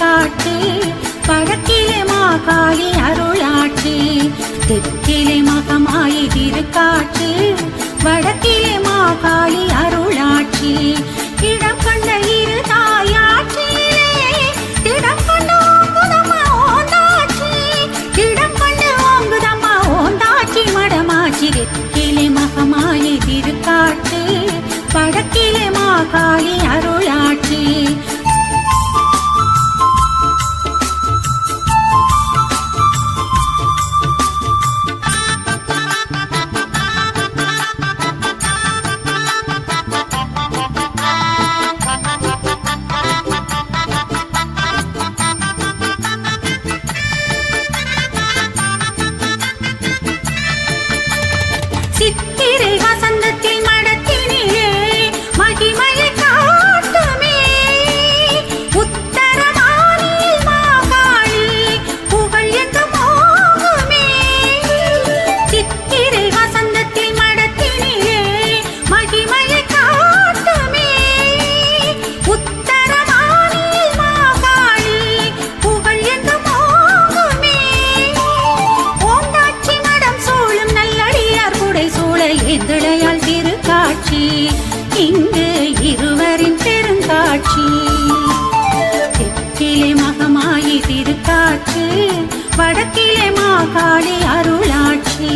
திருக்காட்சி வடக்கிலே மாகாளி அருளாட்சி தெற்கிலே மகமாயி திருக்காட்சி வடக்கிலே மாகாளி அருளாட்சி இடம் கண்ட இரு தாயாட்சியிலே இடம் கண்டு ஓங்குதம்மா ஓந்தாட்சி இடம் கண்டு ஓங்குதம்மா ஓந்தாட்சி மடமாட்சி தெற்கிலே மகமாயி திருக்காட்சி வடக்கிலே மாகாளி அருளாட்சி சித்திரை வசந்தத்தில் மடத்தினிலே மகிமையை காட்டுமே உத்தரமானில் மாகாளி புகழ் எங்கும் ஓங்குமே சித்திரை வசந்தத்தில் மடத்தினிலே மகிமையை காட்டுமே உத்தரமானில் மாகாளி புகழ் எங்கும் ஓங்குமே ஓந்தாட்சி மடம் சூழும் நல்லடியார் குடை சூழ எந்திழையால் திருக்காட்சி இங்கு இருவரின் பெருங்காட்சி தெற்கிலே மகமாயி திருக்காட்சி வடக்கிலே மாகாளி அருளாட்சி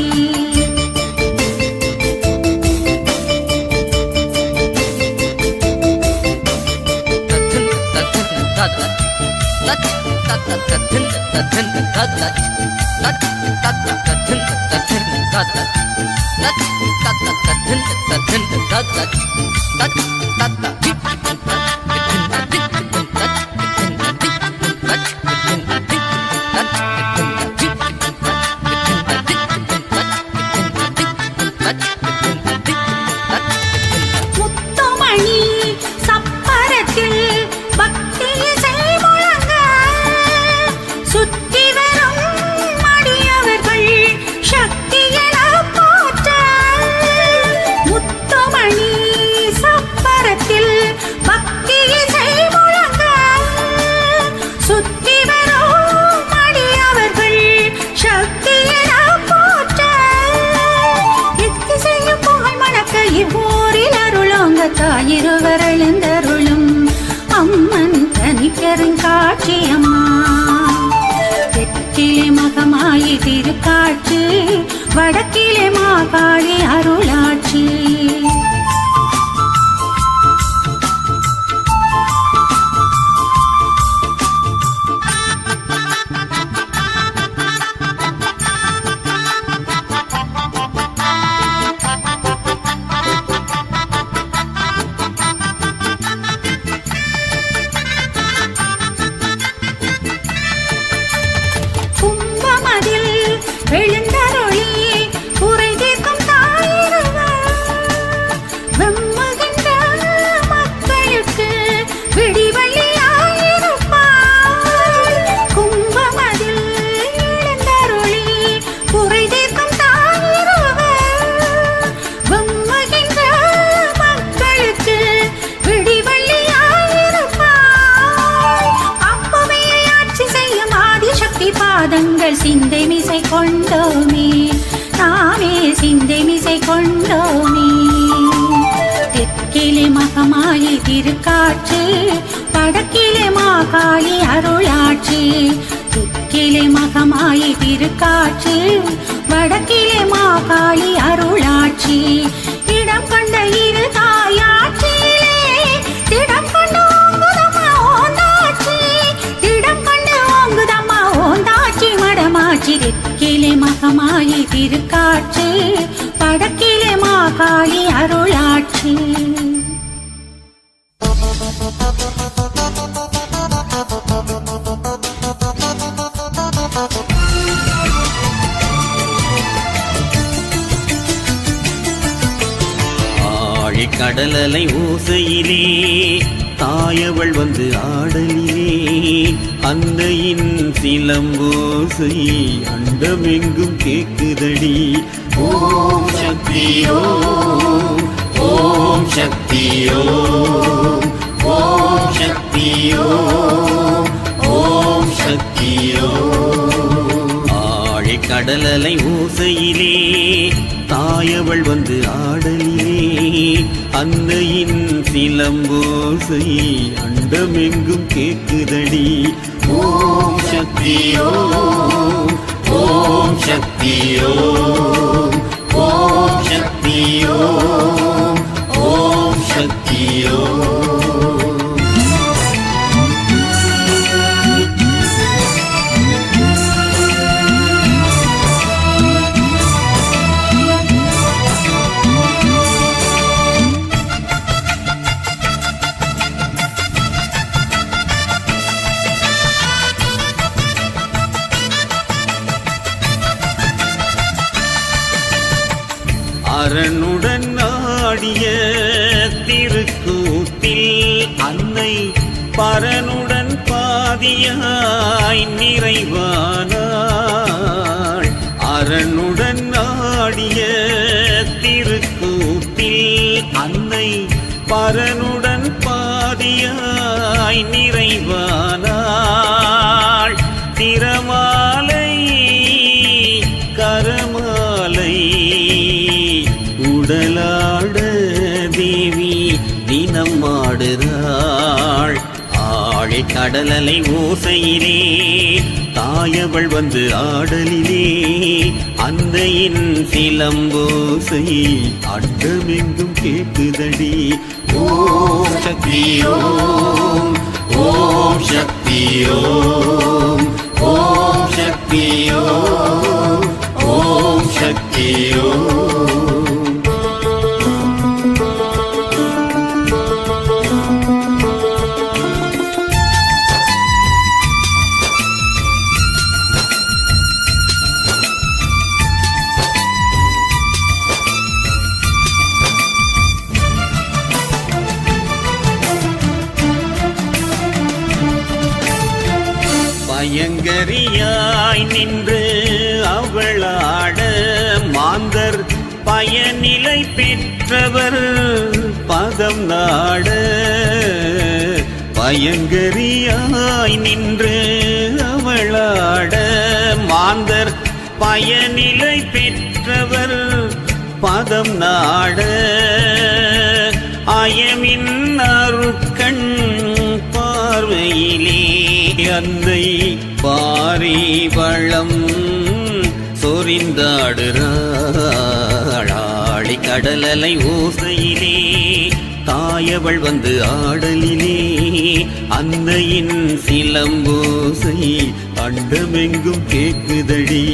முத்துமணி சப்பரத்தில் பக்தி இசை முழங்க சுற்றி வரும் அடியவர்கள் சக்தியென போற்ற முத்துமணி சப்பரத்தில் பக்தி இசை முழங்க சுற்றி வரும் அடியவர்கள் சக்தியென போற்ற எத்திசையும் புகழ் மணக்க இவ்வூரில் அருளோங்க தாயிருவர் எழுந்தருளும் அம்மன் தனி பெருங்காட்சி அம்மா தெற்கிலே மகமாயி திருக்காட்சி வடக்கிலே மாகாளி அருளாட்சி கும்பமதில் எழுந்தருளி குறை தீர்க்கும் தாயிருவர் வெம்முகின்ற மக்களுக்கு விடிவெள்ளியாயிருப்பார் கும்பமதில் எழுந்தருளி குறை தீர்க்கும் தாயிருவர் வெம்முகின்ற மக்களுக்கு விடிவெள்ளியாயிருப்பார் அம்புமையை ஆட்சி செய்யும் ஆதிசக்தி பாதங்கள் சிந்தை மிசை கொண்டோமே நாமே சிந்தை மிசை கொண்டோமே தெற்கிலே மகமாயி திருக்காட்சி வடக்கிலே மாகாளி அருளாட்சி தெற்கிலே மகமாயி திருக்காட்சி வடக்கிலே மாகாளி அருளாட்சி இடம் கண்ட இரு தாயாட்சியிலே திடம் கண்டு ஓங்குதம்மா ஓந்தாட்சி திடம் கண்டு ஓங்குதம்மா ஓந்தாட்சி மடமாட்சி தெற்கிலே மகமாயி திருக்காட்சி வடக்கிலே மாகாளி அருளாட்சி கடலலை ஓசையிலே தாயவள் வந்து ஆடலிலே அன்னையின் சிலம்போசை அண்டமெங்கும் கேக்குதடி. ஓம் சக்தியோ ஓம் சக்தியோ ஓம் சக்தியோ கடலலை ஓசையிலே தாயவள் வந்து ஆடலிலே அன்னையின் சிலம்போசை அண்டமெங்கும் கேக்குதடி. ஓம் சக்தி ஓம், ஓம் சக்தி ஓம், ஓம் சக்தி ஓம், ஓம் சக்தி ஓம். அரணுடன் ஆடிய திருக்கூத்தில் அன்னை பரனுடன் பாதியாய் நிறைவானாள். அரணுடன் ஆடிய திருக்கூத்தில் அன்னை பரனுடன் பாதியாய் நிறைவானாள். திறமாலை கரமாலை உடலாட தேவி தினம் ஆடுறாள். ஆழி கடலலை ஓசையிலே தாயவள் வந்து ஆடலிலே அன்னையின் சிலம்போசை அண்டமெங்கும் கேக்குதடி. ஓம் சக்தி ஓம், ஓம் சக்தி ஓம், ஓம் சக்தி ஓம், ஓம் சக்தி ஓம். பயங்கரியாய் நின்று அவளாட மாந்தர் பயனிலை பெற்றவர் பதம் நாட. பயங்கரியாய் நின்று அவளாட மாந்தர் பயனிலை பெற்றவர் பதம் நாட. அயமின் அருட்கண் பார்வையிலே அன்னை பாரி வளம் சொரிந்தாடுறாள். ஆழி கடலலை ஓசையிலே தாயவள் வந்து ஆடலிலே அன்னையின் சிலம்போசை அண்டமெங்கும் கேக்குதடி.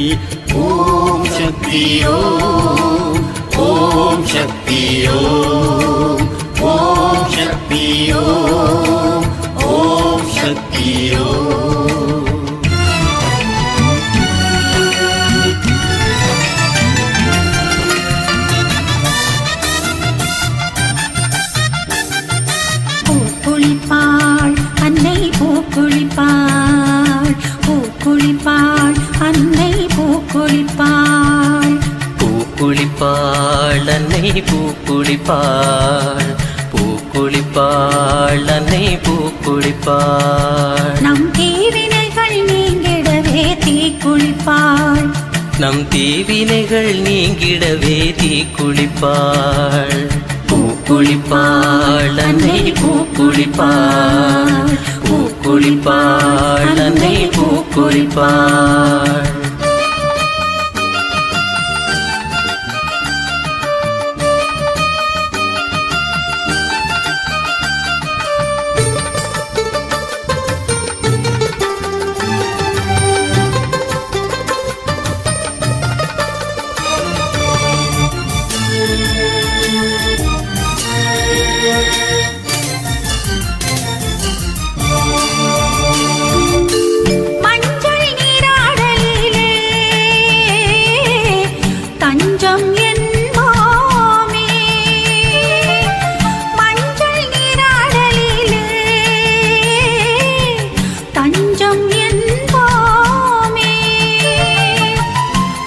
ஓம் சக்தி ஓம், ஓம் சக்தி ஓம், ஓம் சக்தி ஓம், ஓம் சக்தி ஓம். பூக்குளிப்பாள் அன்னை பூக்குளிப்பாள், பூக்குளிப்பாள் அன்னை பூக்குளிப்பாள். பூக்குளிப்பாள் அன்னை பூக்குளிப்பாள், பூக்குளிப்பாள் அன்னை பூக்குளிப்பாள். நம் தீவினைகள் நீங்கிடவே தீக்குளிப்பாள், நம் தீவினைகள் நீங்கிடவே தீக்குளிப்பாள். பூக்குளிப்பாள் அன்னை பூக்குளிப்பாள், பூக்குளிப்பாள் அன்னை பூக்குளிப்பாள்.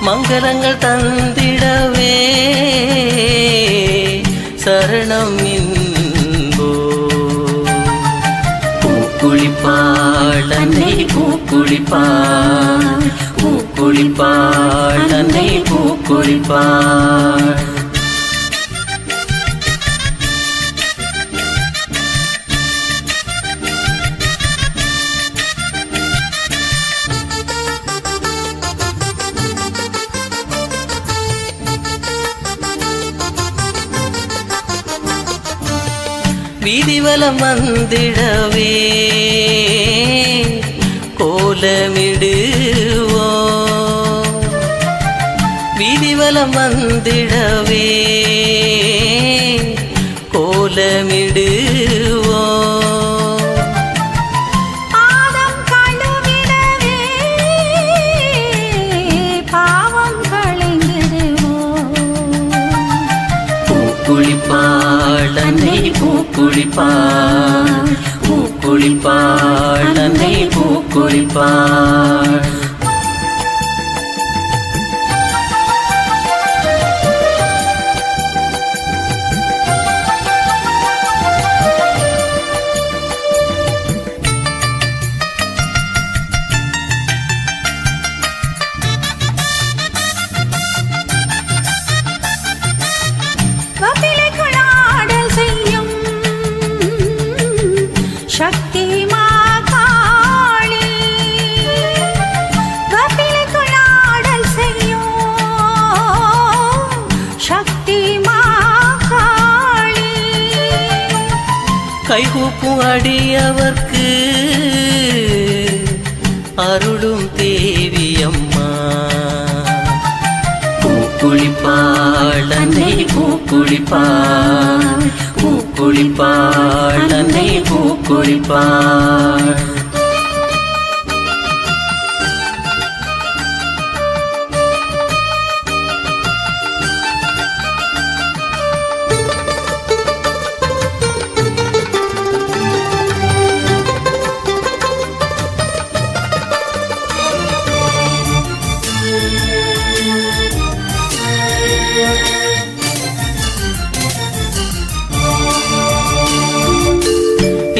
மங்களங்கள் தந்திடவே சரணம் இன்போ. பூக்குளி பூக்குளிப்பாள் அன்னை பூக்குளிப்பாள் பூக்குளிப்பாள் அன்னை பூக்குளிப்பாள் வீதிவலம் வந்திடவே கோலமிடுவோ வீதிவலம் வந்திடவே கோலமிடுவோ பாதம் கழுவிடவே பாவம் களைந்திடுவோம் பூக்குளிப்பாள் அன்னை பூக்குளிப்பாள் பூக்குளிப்பாள் அன்னை பூக்குளிப்பாள் வப்பிலைக்குள்ளாடல் செய்யும் சக்தி மாகாளி வப்பிலைக்குள்ளாடல் செய்யும் சக்தி மாகாளி கைகூப்பும் அடியவர்க்கு அருளும் தேவியம்மா பூக்குளிப்பாள் அன்னை பூக்குளிப்பாள் பூக்குளிப்பாள் அன்னை பூக்குளிப்பாள்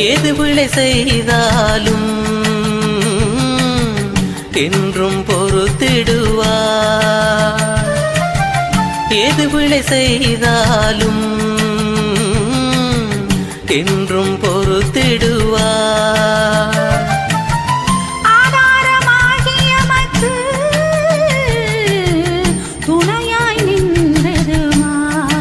ஏது பிழை செய்தாலும் என்றும் பொறுத்திடுவார் ஏது பிழை செய்தாலும் என்றும் பொறுத்திடுவார் ஆதாரமாகிய மக்கு துணையாய் நின்றதுமாய்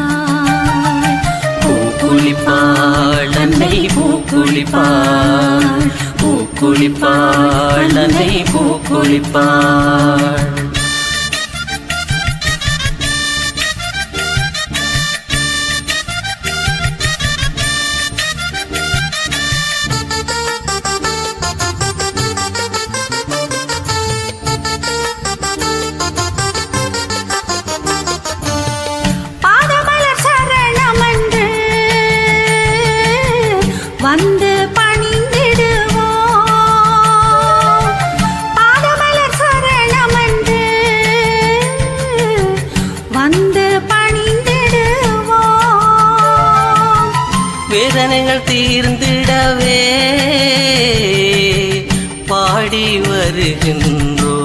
பூக்குளிப்பாள் அன்னை பூக்குளிப்பாள் பூக்குளிப்பாள் அன்னை பூக்குளிப்பாள் பாதமலர் சரணமன்று வந்து பணிந்திடுவோம் பாதமலர் சரணமன்று வந்து பணிந்திடுவோம் வேதனைகள் தீர்ந்திடவே பாடி வருகின்றோ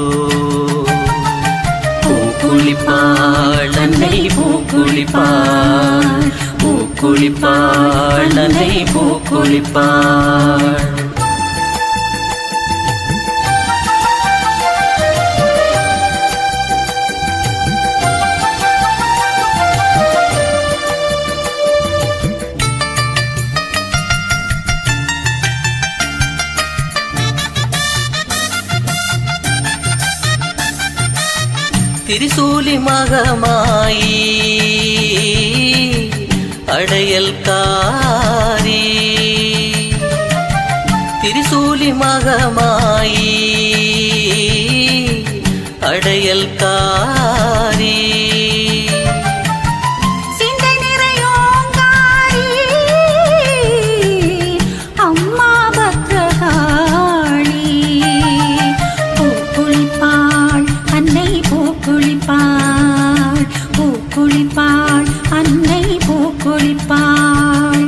பூக்குளிப்பாள் அன்னை பூக்குளிப்பாள் பூக்குளிப்பாள் அன்னை பூக்குளிப்பாள் திரிசூலி மகமாயி அடையல் காரி திரிசூலி மகமாயி அடையல் காரி சிந்தை நிறையோங்காரி அம்மா பத்ரகாளி பூக்குளிப்பாள் அன்னை பூக்குளிப்பாள் பூக்குளிப்பாள் அன்னை பூக்குளிப்பாள்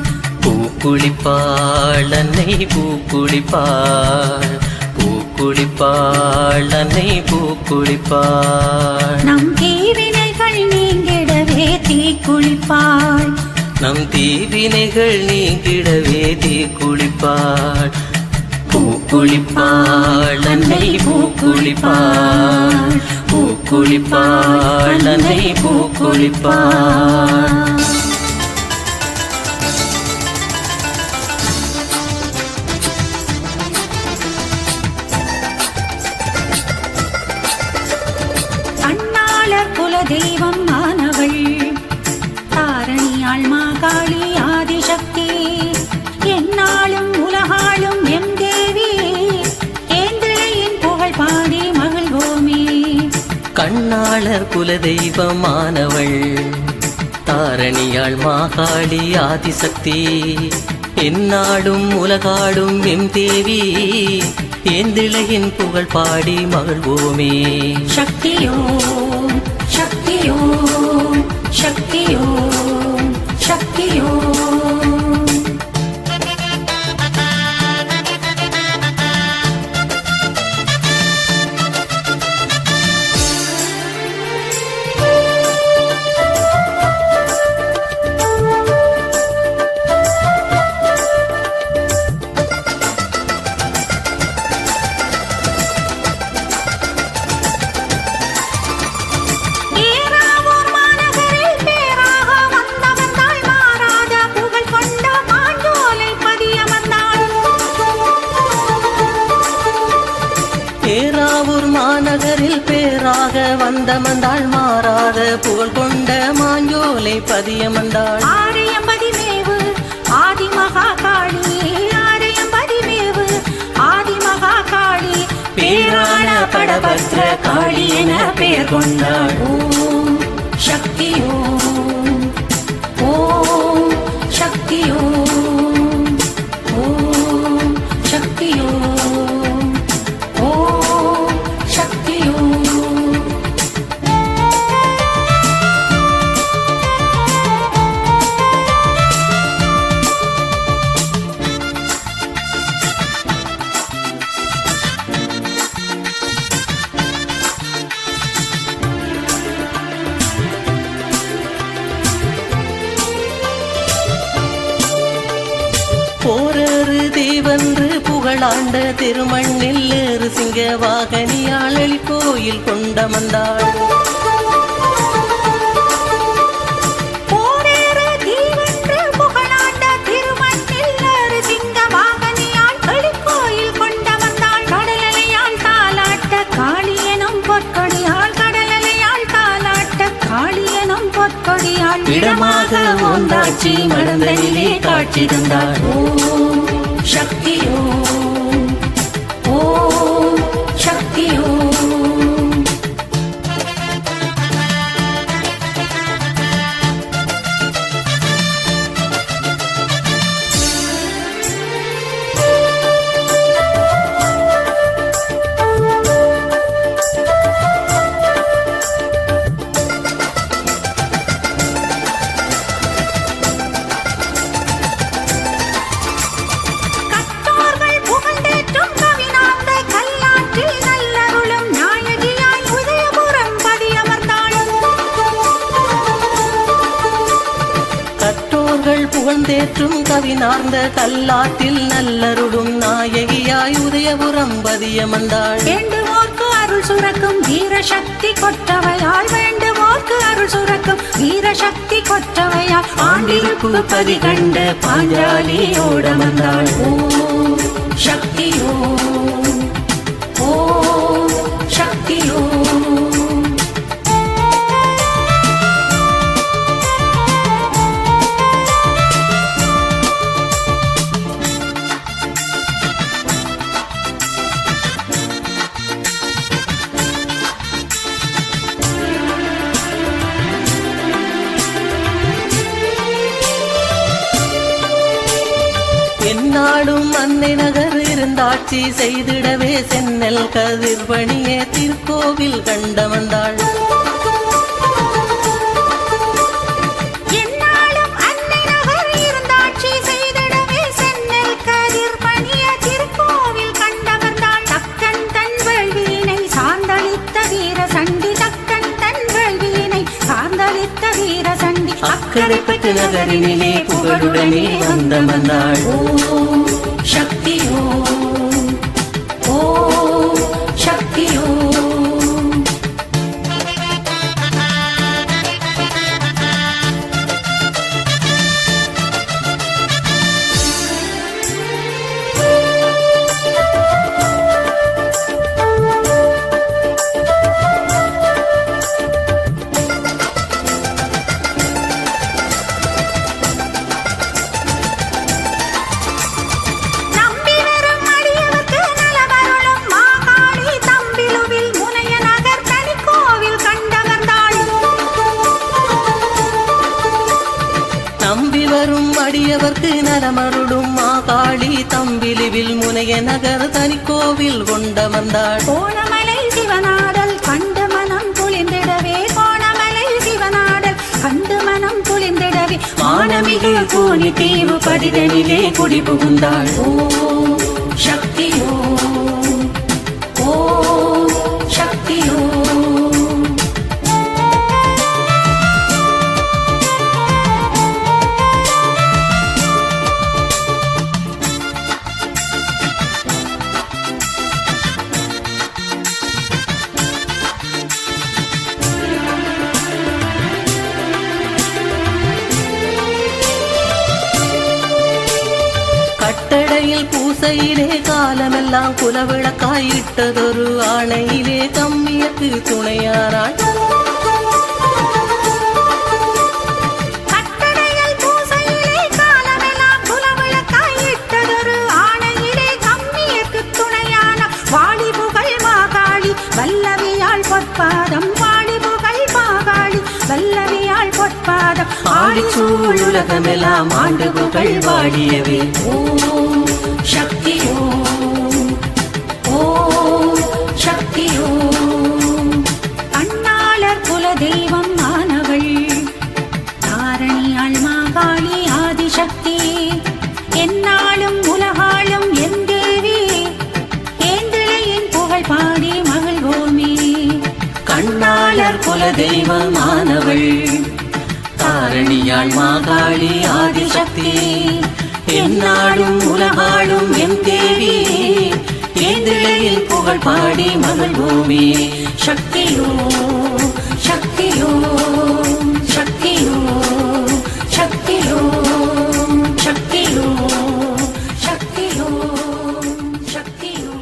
பூக்குளிப்பாள் அன்னை பூக்குளிப்பாள் பூக்குளிப்பாள் அன்னை பூக்குளிப்பாள் நம் தீவினைகள் நீங்கிடவே தீக்குளிப்பாள் நம் தீவினைகள் நீங்கிடவே தீக்குளிப்பாள் பூக்குளிப்பாள் அன்னை பூக்குளிப்பாள் பூக்குளிப்பாள் அன்னை பூக்குளிப்பாள் அண்ணாளர் குல தெய்வம் ஆனவள் தாரணியாள் மாகாளி ஆதிசக்தி எந்நாளும் உலகாளும் எம் தேவி ஏந்திழையின் புகழ் பாடி மகிழ்வோமே கண்ணாளர் குலதெய்வமானவள் தாரணியாள் மாகாளி ஆதிசக்தி எந்நாடும் உலகாடும் எம் தேவி ஏந்திழையின் புகழ் பாடி மகிழ்வோமே சக்தியோ சக்தியோ சக்தியோ சக்தியோ ஏறாவூர் மாநகரில் பேராக வந்தவந்தாள் மாறாத புகழ் கொண்ட மாஞ்சோலை பதியமர்ந்தாள் ஏறாவூர் மாநகரில் பேராக வந்தமந்தாள் மாறாத புகழ் கொண்ட மாஞ்சோலை பதியமந்தாள் ஆரையம்பதி மேவு ஆதிமகா காளி ஆரையம்பதி மேவு ஆதிமகா காளி பேரான படபத்ர காளி என பெயர் கொண்டாள் ஓம் சக்தியோ ஓம் சக்தியோ ஓம் சக்தியோ ஓம் சக்தியோ போரரு தேவன்று புகழாண்ட திருமண்ணில் ஏறு சிங்க வாகனியாளி கோயில் கொண்டமந்தாள் போரேறு தீவென்று புகழாண்ட திருமண்ணில் ஏறு சிங்க வாகனியாள் களிக்கோயில் கொண்டவந்தாள் கடலலையாள் தாலாட்ட காளியனும் பொற்கொடியாள் கடலலையாள் தாலாட்ட காளியனும் பொற்கொடியாள் இடமாக ஓந்தாட்சி மடந்தனிலே காட்சி தந்தாள் ஓம் சக்தியோ ஓம் சக்தியோ கட்டோர்கள் புகழ்ந்தேற்றும் கவினாந்த கல்லாற்றில் நல்லருளும் நாயகியாய் உதயபுரம் பதியமர்ந்தாள் கற்றோர்கள் புகழ்ந்தேற்றும் கவினார்ந்த கல்லாற்றில் நல்லருடும் நாயகியாய் உதயபுரம் பதியமந்தாள் வேண்டுவோர்க்கு அருள் சுரக்கும் வீரசக்தி கொற்றவையாள் வேண்டுவோர்க்கு அருள் சுரக்கும் வீரசக்தி கொற்றவையாள் ஆண்டிருப்பு பதி கண்ட பாஞ்சாலியோடமந்தாள் ஓம் சக்தியோ ஓம் சக்தியோ எந்நாடும் அன்னை நகர் இருந்தாட்சி செய்திடவே சென்னல் கதிர்பணியே திருக்கோவில் கண்டமந்தாள் எந்நாளும் அன்னை நகர் இருந்தாட்சி செய்திடவே அக்கரைப்பட்டு நகரினிலே புகழுடனே வந்தமர்ந்தாள். ஓம் சக்தி ஓம், ஓம் சக்தி ஓம். நம்பி வரும் அடியவர்க்கு நலமருளும் மாகாளி தம்பிலுவில் முனைய நகர் தனிக்கோவில் கண்டமர்ந்தாள். நம்பி வரும் அடியவர்க்கு நலமருளும் மாகாளி தம்பிலுவில் முனைய நகர் தனிக்கோவில் கொண்டமர்ந்தாள். கோணமலை சிவனாடல் கண்டு மனம் குளிர்ந்திடவே, கோணமலை சிவனாடல் கண்டு மனம் குளிர்ந்திடவே, மானமிகு கோணி தீவு பதிதனிலே குடி புகுந்தாள். ஓம் சக்தி ஓம், ஓம் சக்தி ஓம். கட்டடையில் பூசையிலே காலமெல்லாம் குலவிளக்காயிட்டதொரு ஆணையிலே கம்மியக்கு துணையானாள். கட்டடையில் பூசையிலே காலமெல்லாம் குலவிளக்காயிட்டதொரு ஆணையிலே கம்மியக்கு துணையான வாலிபுகழ் மாகாளி வல்லவியாள் பொற்பாதம், வாலிபுகழ் மாகாளி வல்லவியாள் பொற்பாதம். ஆடிச்சூழ் உலகமெல்லாம் ஆண்டு புகழ் வாடியவே. ஓம் சக்தி ஓம், ஓம் சக்தி ஓம். அண்ணாளர் குல தெய்வம் ஆனவள் தாரணியாள் மாகாளி ஆதிசக்தி, எந்நாளும் உலகாளும் என் தேவி, ஏந்திழையின் புகழ் பாடி மகிழ்வோமே. கண்ணாளர் குல தெய்வமானவள் தாரணியாள் மாகாளி ஆதிசக்தி, எந்நாடும் உலகாடும் எம் தேவி, ஏந்திழையில் புகழ் பாடி மகிழ்வோமே. சக்தியோ சக்தியோ சக்தியோ சக்தியோ சக்தியோ சக்தியோ சக்தியோ.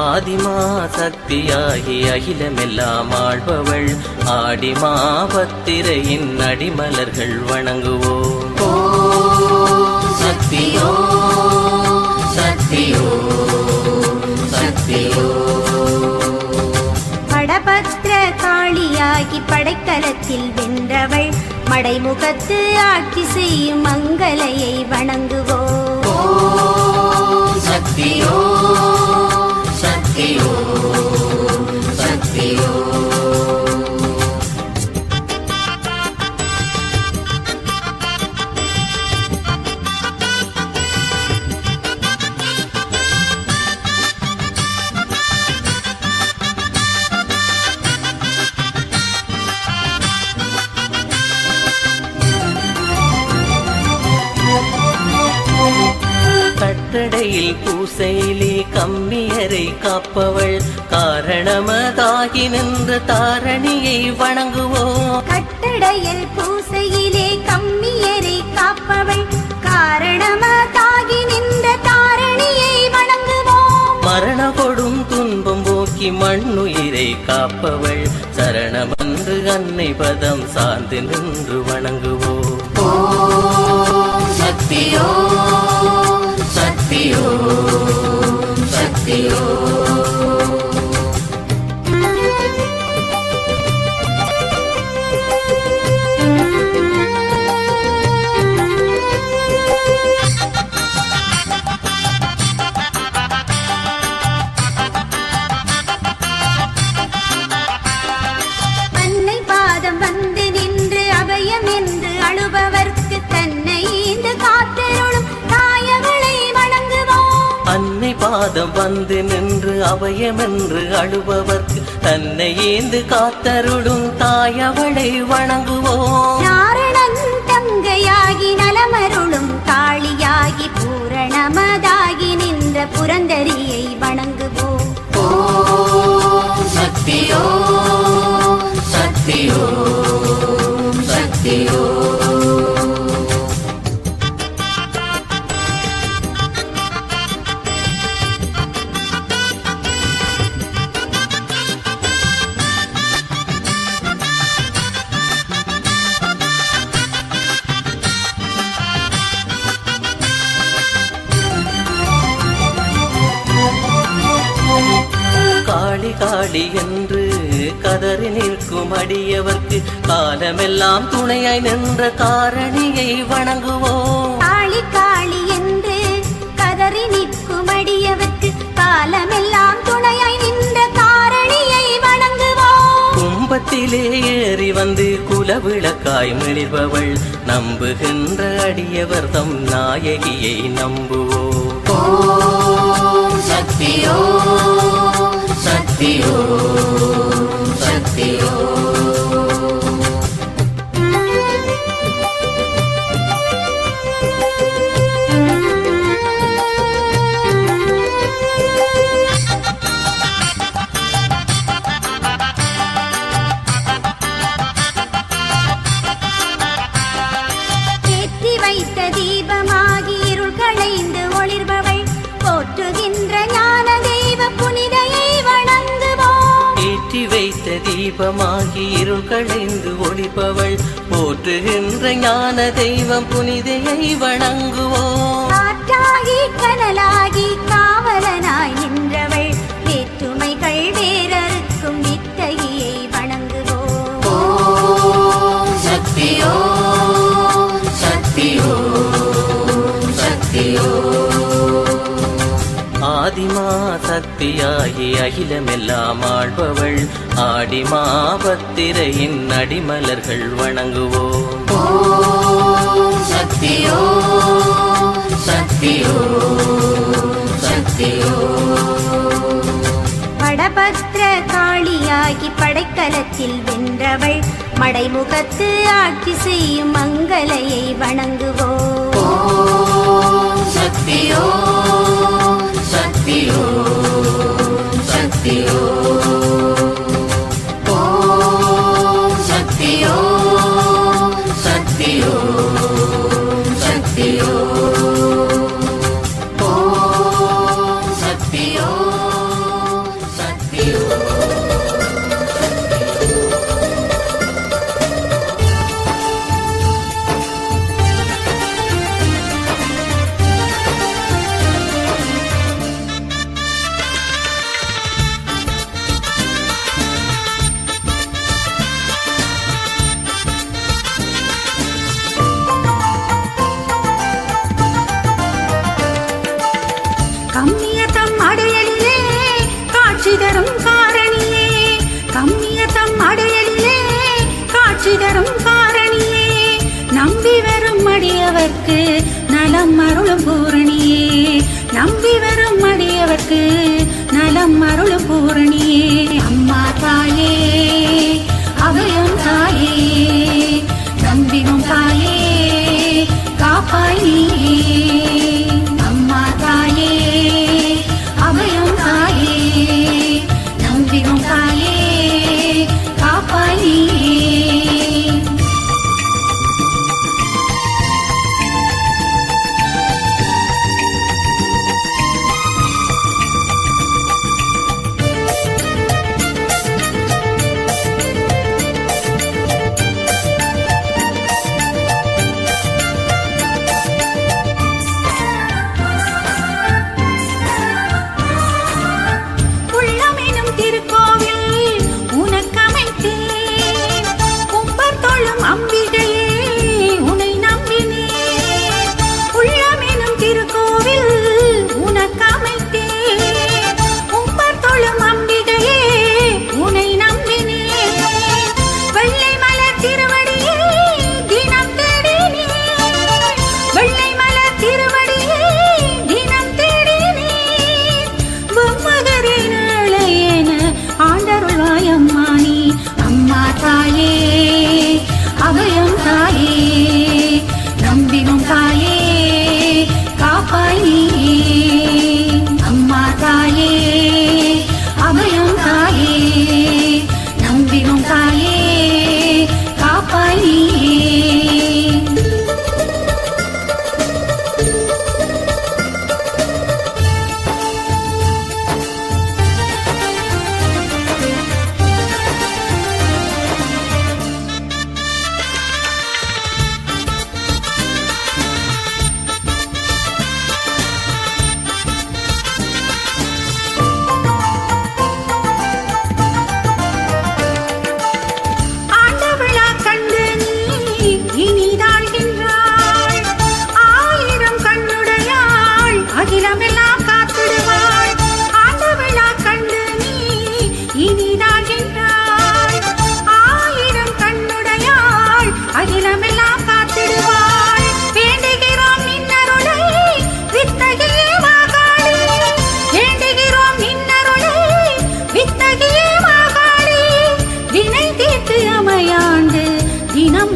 ஆதிமா சக்தியாகி அகிலமெல்லாம் ஆழ்பவள், ஆடிமா பத்திரையின் அடிமலர்கள் வணங்குவோம். சக்தியோ சக்தியோ சக்தியோ. படபத்ர காளியாகி படைக்கலத்தில் வென்றவள், மடைமுகத்து ஆட்சி செய்யும் மங்களையை வணங்குவோம். சக்தியோ சக்தியோ சக்தியோ. கட்டடையில் பூசையிலே கம்மியரை காப்பவள், காரணமதாகி நின்ற தாரணியை வணங்குவோம். கட்டடையில் பூசையிலே கம்மியரை காப்பவள், காரணமதாகி நின்ற தாரணியை வணங்குவோம். மரண கொடும் துன்பம் போக்கி மண்ணுயிரை காப்பவள், சரணமன்று அன்னை பதம் சார்ந்து நின்று வணங்குவோம். சக்தியோ சக்தியோ சக்தியோ. பாதம் வந்து நின்று அபயமென்று அழுபவர்க்கு தன்னை ஏந்து காத்தருடும் தாயவளை வணங்குவோம். நாரணன் தங்கையாகி நலமருளும் காளியாகி பூரணமதாகி நின்ற புரந்தரியை வணங்குவோம். சக்தியோ சக்தியோ சக்தியோ காளி காளி என்று கதறி நிற்கும் அடியவர்க்கு காலமெல்லாம் துணையாய் நின்ற காரணியை வணங்குவோம். காளி காளி என்று கதறி நிற்கும் அடியவர்க்கு காலமெல்லாம் துணையாய் நின்ற காரணியை வணங்குவோம். கும்பத்திலே ஏறி வந்து குலவிளக்காய் மிளிர்பவள் நம்புகின்ற அடியவர் தம் நாயகியை நம்புவோம். சக்தியோ சக்தியோ சக்தியோ ஏற்றி வைத்த தீபமாகி இருள் களைந்து ஒளிர்பவள் போற்றுகின்ற ஞான தெய்வ புனிதையை வணங்குவோம். ஏற்றி வைத்த தீபமாகி இருள் களைந்து ஒளிபவள் போற்றுகின்ற ஞான தெய்வம் புனிதையை வணங்குவோம். காற்றாகி கனலாகி காவலனாய் நின்றவள் வேற்றுமைகள் வேறறுக்கும் வித்தகியை வணங்குவோம். சக்தியோ சக்தியோ சக்தியோ ஆதிமா சக்தியாகி அகிலமெல்லாம் ஆள்பவள் ஆடிமா பத்திரையின் அடிமலர்கள் வணங்குவோம். சக்தியோ சக்தியோ சக்தியோ படபத்ர காளியாகி படைக்கலத்தில் வென்றவள் மடைமுகத்து ஆட்சி செய்யும் மங்கலையை வணங்குவோம். சக்தியோ சக்தியோ சக்தியோ சக்தியோ சக்தியோ சக்தியோ சக்தியோ சக்தியோ கம்மியத்தம் அடையலிலே காட்சி தரும் காரணியே, கம்மியத்தம் அடையலிலே காட்சி தரும் காரணியே, நம்பி வரும் அடியவர்க்கு நலம் அருளும் பூரணியே, நம்பி வரும் அடியவர்க்கு நலம் அருளும் பூரணியே. அம்மா தாயே அபயம் தாயே நம்பிடும் தாயே காப்பாய் நீயே. அம்மா தாயே அபயம் தாயே நம்பிடும் தாயே காப்பாய் நீயே.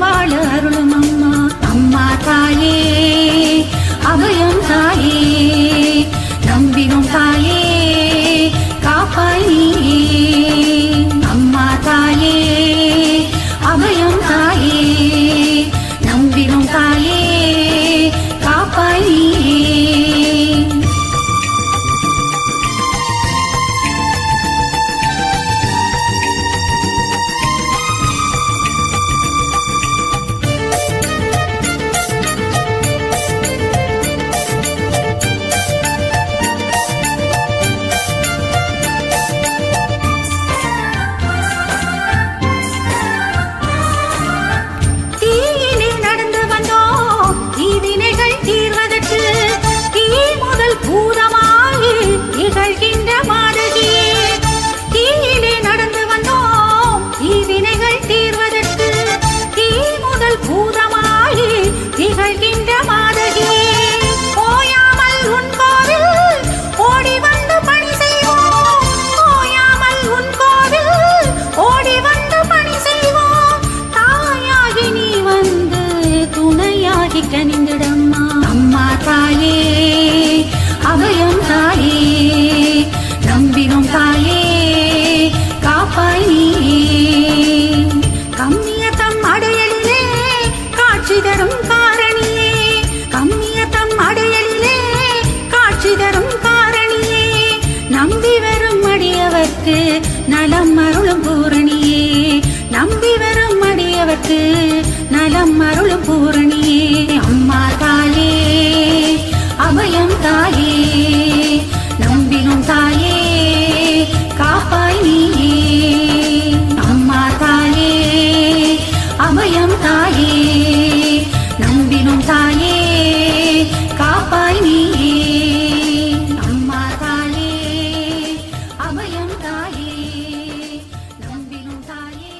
வாழ அருளும் அம்மா. அம்மா தாயே அபயம் தாயே நம்பினோம் தாயே காப்பாய் நீயே. அம்மா தாயே அபயம் தாயே நம்பினோம் தாயே காப்பாய் நீயே. கனிந்திடம்மா. அம்மா தாயே அபயம் தாயே நம்பினோம் தாயே காப்பாய் நீயே. கம்மியத்தம் அடையலிலே காட்சி தரும் காரணியே கம்மியத்தம் அடையலிலே காட்சி தரும் காரணியே. நம்பி வரும் அடியவர்க்கு நலம் அருளும் பூரணியே நம்பி வரும் அடியவர்க்கு நலம் அருளும் பூரணியே. அம்மா தாயே அபயம் தாயே நம்பினோம் தாயே காப்பாய் நீயே. அம்மா தாயே அபயம் தாயே நம்பினோம் தாயே காப்பாய் நீயே. அம்மா தாயே அபயம் தாயே நம்பினோம் தாயே.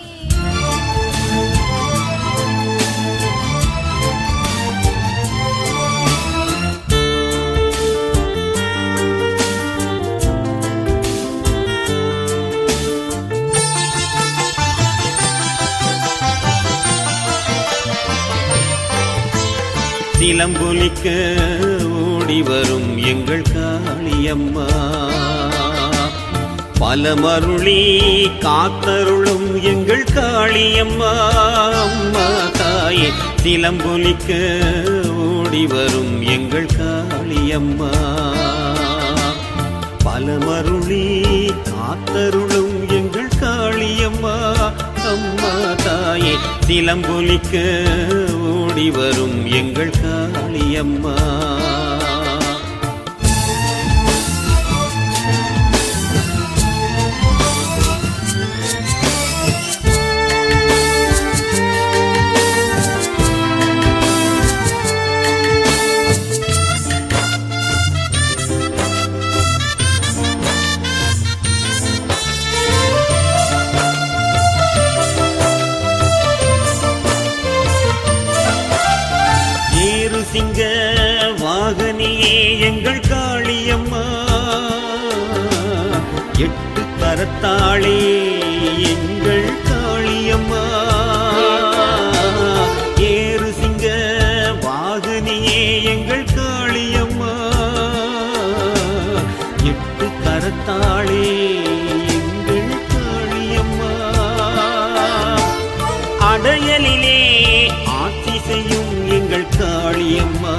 சிலம்பொலிக்க ஓடி வரும் எங்கள் காளியம்மா. பலமருளி காத்தருளும் எங்கள் காளியம்மா. அம்மா தாயே சிலம்பொலிக்க ஓடி வரும் எங்கள் காளியம்மா. பலமருளி காத்தருளும் எங்கள் காளியம்மா. அம்மா தாயே சிலம்பொலிக்க ஓடி வரும் எங்கள் காளியம்மா. சிங்க வாகனியே எங்கள் காளியம்மா. எட்டு கரத்தாளே எங்கள் காளியம்மா. ஏறு சிங்க வாகனியே எங்கள் காளியம்மா. எட்டு கரத்தாளே எங்கள் காளியம்மா. அடையலிலே ஆட்சி செய்யும் எங்கள் காளியம்மா.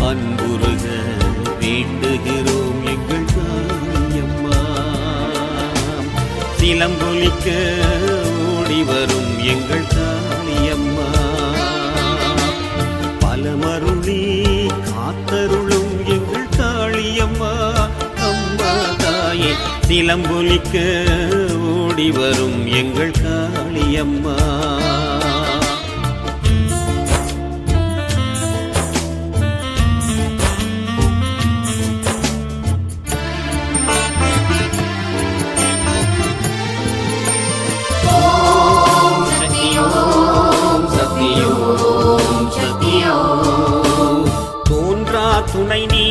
அன்புருக வேண்டுகிறோம் எங்கள் காளியம்மா. சிலம்பொலிக்க ஓடி வரும் எங்கள் காளியம்மா. பலமருளி காத்தருளும் எங்கள் காளியம்மா. அம்மா தாயே சிலம்பொலிக்க ஓடி வரும் எங்கள் காளியம்மா. தோன்றா துணை நீ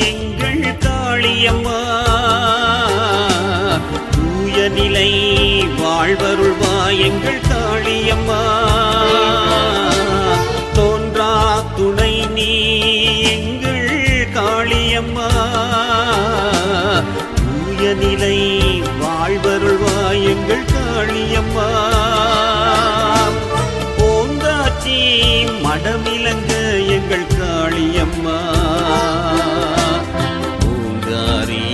எங்கள் காளியம்மா. தூய நிலை வாழ்வருள்வாய் எங்கள் காளியம்மா தோன்றா துணை நீ எங்கள் காளியம்மா தூய நிலை வாழ்வருள்வாய் எங்கள் காளியம்மா ஓந்தாச்சி மடமிலங்க எங்கள் காளியம்மா பூங்காரி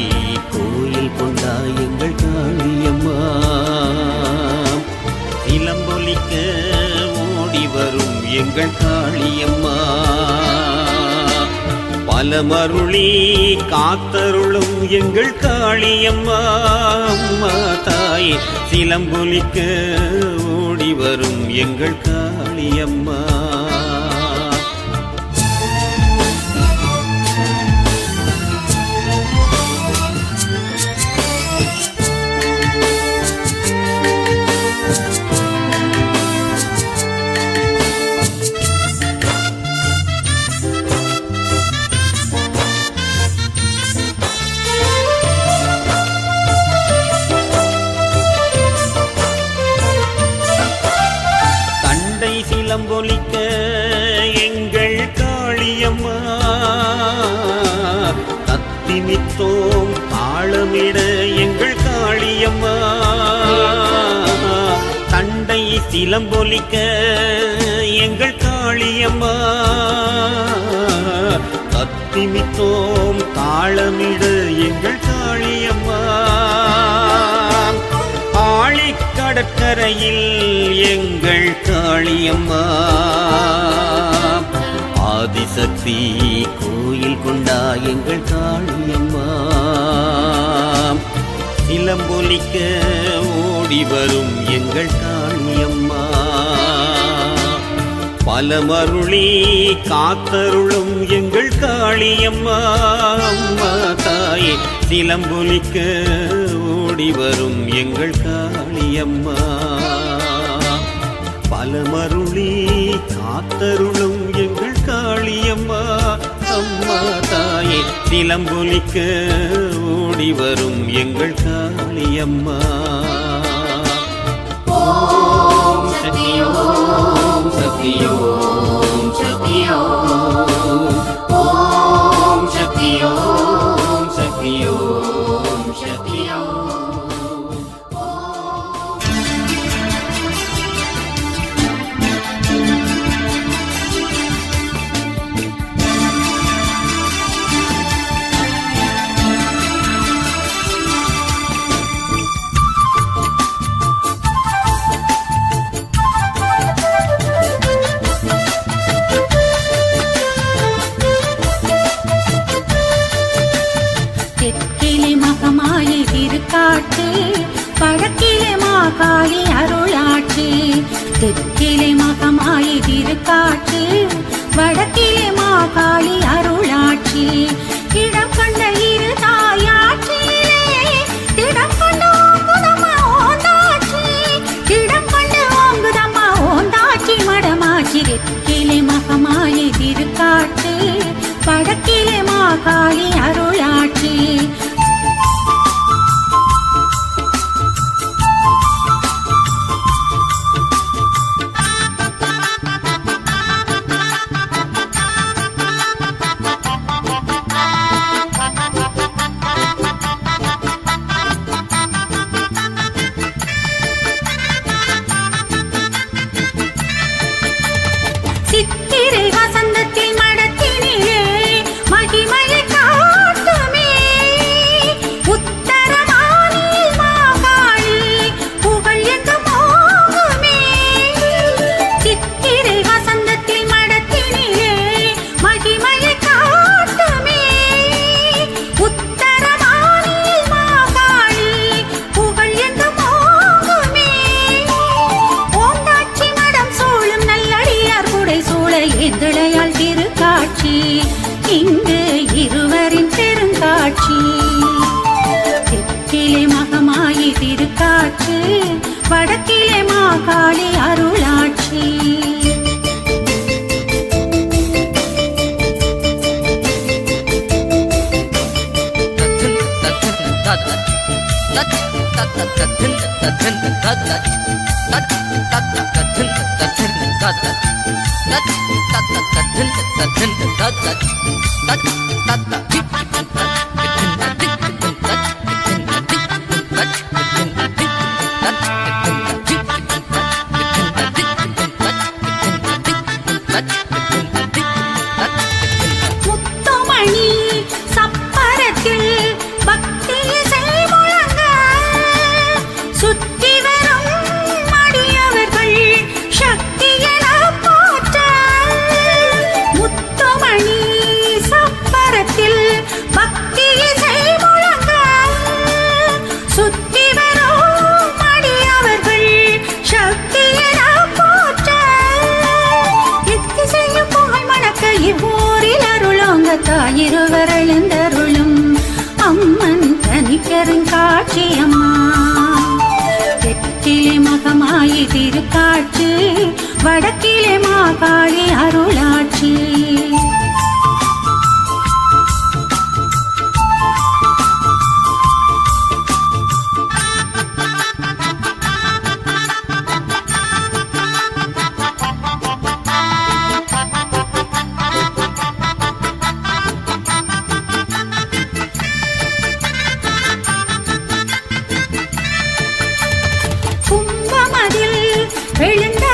கோயில் கொண்டா எங்கள் காளியம்மா சிலம்பொலிக்க ஓடி வரும் எங்கள் காளியம்மா பலமருளி காத்தருளும் எங்கள் காளியம்மா அம்மா தாயே சிலம்பொலிக்க ஓடி வரும் எங்கள் காளியம்மா சிலம்பொலிக்க எங்கள் காளியம்மா தத்திமித்தோம் தாளமிட எங்கள் காளியம்மா தண்டை சிலம்பொலிக்க எங்கள் காளியம்மா தத்திமித்தோம் தாளமிட எங்கள் காளியம்மா கடற்கரையில் எங்கள் காளியம்மா ஆதிசக்தி கோயில் கொண்டா எங்கள் காளியம்மா சிலம்பொலிக்க ஓடி வரும் எங்கள் காளியம்மா பலமருளி காத்தருளும் எங்கள் காளியம்மா அம்மா தாயே சிலம்பொலிக்க ஓடி வரும் எங்கள் காளியம்மா பலமருளி காத்தருளும் எங்கள் காளியம்மா அம்மா தாயே சிலம்பொலிக்க ஓடி வரும் எங்கள் காளியம்மா ஓம் சக்தி ஓம் சக்தி ஓம் சக்தி ஓம் சக்தி ஓம் சக்தி ஓம் சக்தி வடக்கிலே மாகாளி அருளாட்சி தெற்கிலே மகமாயி திருக்காட்சி வடக்கிலே மாகாளி அருளாட்சி இடம் கண்ட இரு தாயாட்சியிலே இடம் கண்டு ஓங்குதம்மா ஓந்தாட்சி இடம் கண்டு ஓங்குதம்மா ஓந்தாட்சி மடமாட்சி தெற்கிலே மகமாயி திருக்காட்சி வடக்கிலே மாகாளி அருளாட்சி இங்கு இருவரின் பெருங்காட்சி தெற்கிலே மகமாயி திருக்காட்சி வடக்கிலே மாகாளி அருளாட்சி தத்தில் முத்துமணி சப்பரத்தில் பக்தி இசை முழங்க சுற்றி வரும் அடியவர்கள் சக்தியென போற்ற. முத்துமணி சப்பரத்தில் பக்தி இசை முழங்க சுற்றி வரும் அடியவர்கள் சக்தியென போற்ற. எத்திசையும் புகழ் மணக்க இவ்வூரில் அருளோங்க தாயிருவர் எழுந்தருளும் அம்மன் தனிப்பெருங்காட்சி அம்மா. தெற்கிலே மகமாயி திருக்காட்சி, வடக்கிலே மாகாளி அருளாட்சி. கும்பமதில் எழுந்த